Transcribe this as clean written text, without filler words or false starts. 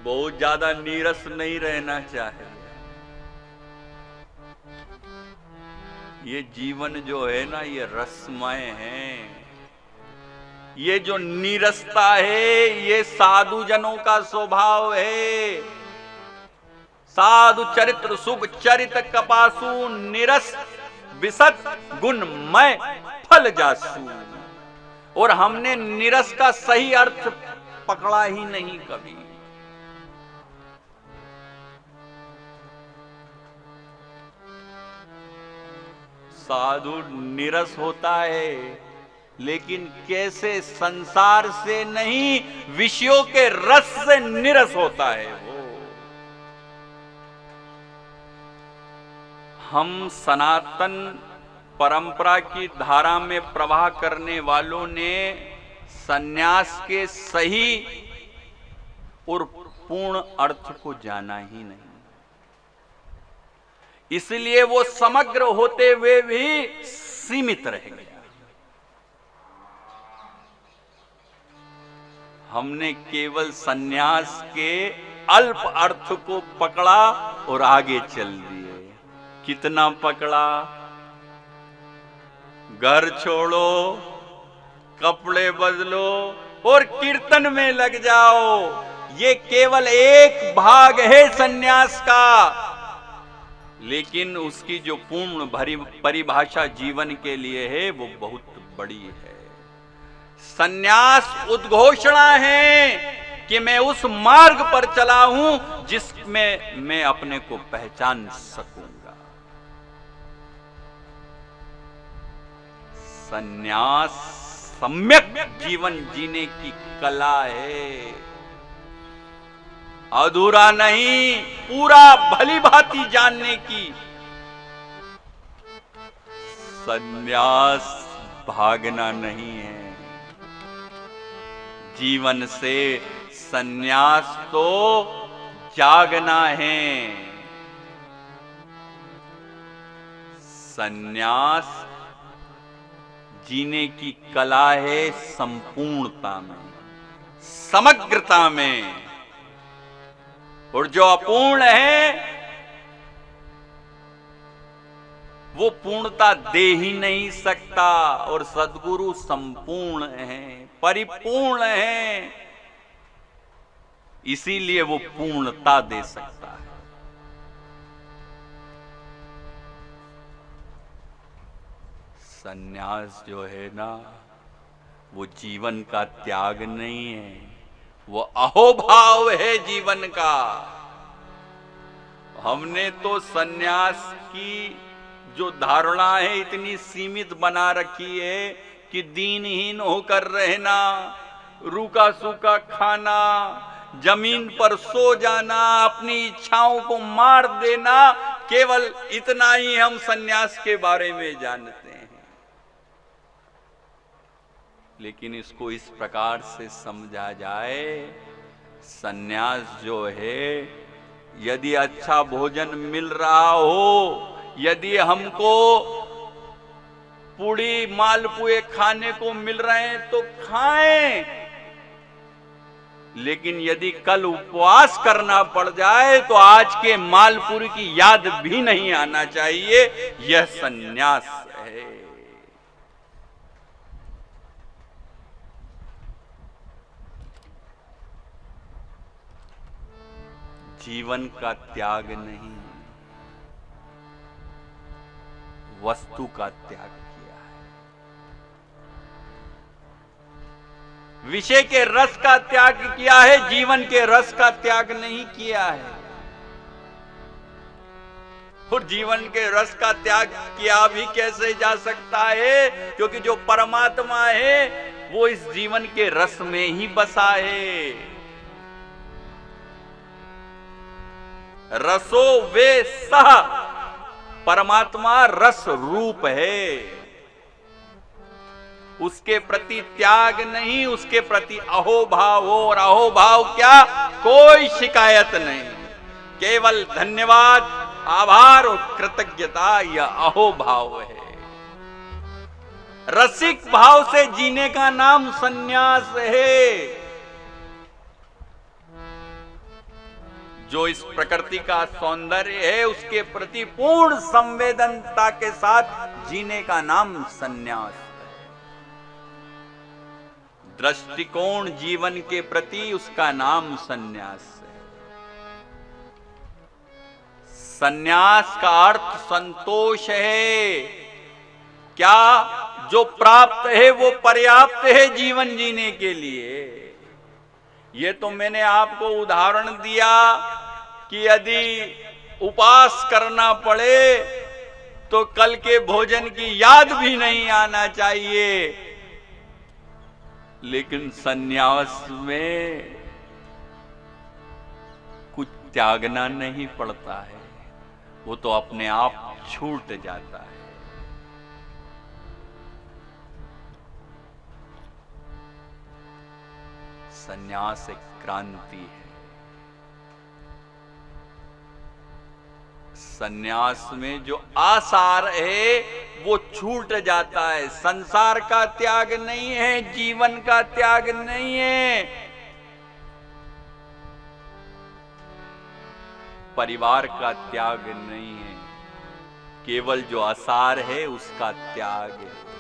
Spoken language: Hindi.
बहुत ज्यादा नीरस नहीं रहना चाहिए। ये जीवन जो है ना, ये रसमय है। ये जो नीरसता है, ये साधु जनों का स्वभाव है। साधु चरित्र सुख चरित कपासु, निरस विसत गुणमय फल जासु। और हमने निरस का सही अर्थ पकड़ा ही नहीं कभी। साधु निरस होता है, लेकिन कैसे? संसार से नहीं, विषयों के रस से निरस होता है वो। हम सनातन परंपरा की धारा में प्रवाह करने वालों ने सन्यास के सही और पूर्ण अर्थ को जाना ही नहीं, इसलिए वो समग्र होते हुए भी सीमित रह गया। हमने केवल सन्यास के अल्प अर्थ को पकड़ा और आगे चल दिए। कितना पकड़ा? घर छोड़ो, कपड़े बदलो और कीर्तन में लग जाओ। ये केवल एक भाग है सन्यास का, लेकिन उसकी जो पूर्ण परिभाषा जीवन के लिए है वो बहुत बड़ी है। सन्यास उद्घोषणा है कि मैं उस मार्ग पर चला हूं जिसमें मैं अपने को पहचान सकूंगा। सन्यास सम्यक जीवन जीने की कला है, अधूरा नहीं, पूरा भली भांति जानने की। सन्यास भागना नहीं है जीवन से, सन्यास तो जागना है। सन्यास जीने की कला है संपूर्णता में, समग्रता में। और जो अपूर्ण है वो पूर्णता दे ही नहीं सकता। और सद्गुरु संपूर्ण है, परिपूर्ण है, इसीलिए वो पूर्णता दे सकता है। सन्यास जो है ना, वो जीवन का त्याग नहीं है, वो अहोभाव है जीवन का। हमने तो सन्यास की जो धारणा है इतनी सीमित बना रखी है कि दीनहीन होकर रहना, रूखा सूखा खाना, जमीन पर सो जाना, अपनी इच्छाओं को मार देना, केवल इतना ही हम सन्यास के बारे में जानते हैं। लेकिन इसको इस प्रकार से समझा जाए, सन्यास जो है, यदि अच्छा भोजन मिल रहा हो, यदि हमको पूड़ी मालपुए खाने को मिल रहे हैं तो खाएं, लेकिन यदि कल उपवास करना पड़ जाए तो आज के मालपुरी की याद भी नहीं आना चाहिए। यह सन्यास है। जीवन का त्याग नहीं, वस्तु का त्याग किया है। विषय के रस का त्याग किया है, जीवन के रस का त्याग नहीं किया है। और जीवन के रस का त्याग किया भी कैसे जा सकता है? क्योंकि जो परमात्मा है वो इस जीवन के रस में ही बसा है। रसो वे सह, परमात्मा रस रूप है। उसके प्रति त्याग नहीं, उसके प्रति अहोभाव हो। और अहोभाव क्या? कोई शिकायत नहीं, केवल धन्यवाद, आभार और कृतज्ञता, यह अहोभाव है। रसिक भाव से जीने का नाम सन्यास है। जो इस प्रकृति का सौंदर्य है उसके प्रति पूर्ण संवेदनता के साथ जीने का नाम सन्यास है। दृष्टिकोण जीवन के प्रति उसका नाम सन्यास है। सन्यास का अर्थ संतोष है। क्या जो प्राप्त है वो पर्याप्त है जीवन जीने के लिए? ये तो मैंने आपको उदाहरण दिया कि यदि उपवास करना पड़े तो कल के भोजन की याद भी नहीं आना चाहिए, लेकिन सन्यास में कुछ त्यागना नहीं पड़ता है, वो तो अपने आप छूट जाता है। सन्यास एक क्रांति है। सन्यास में जो आसार है वो छूट जाता है। संसार का त्याग नहीं है, जीवन का त्याग नहीं है, परिवार का त्याग नहीं है, केवल जो आसार है उसका त्याग है।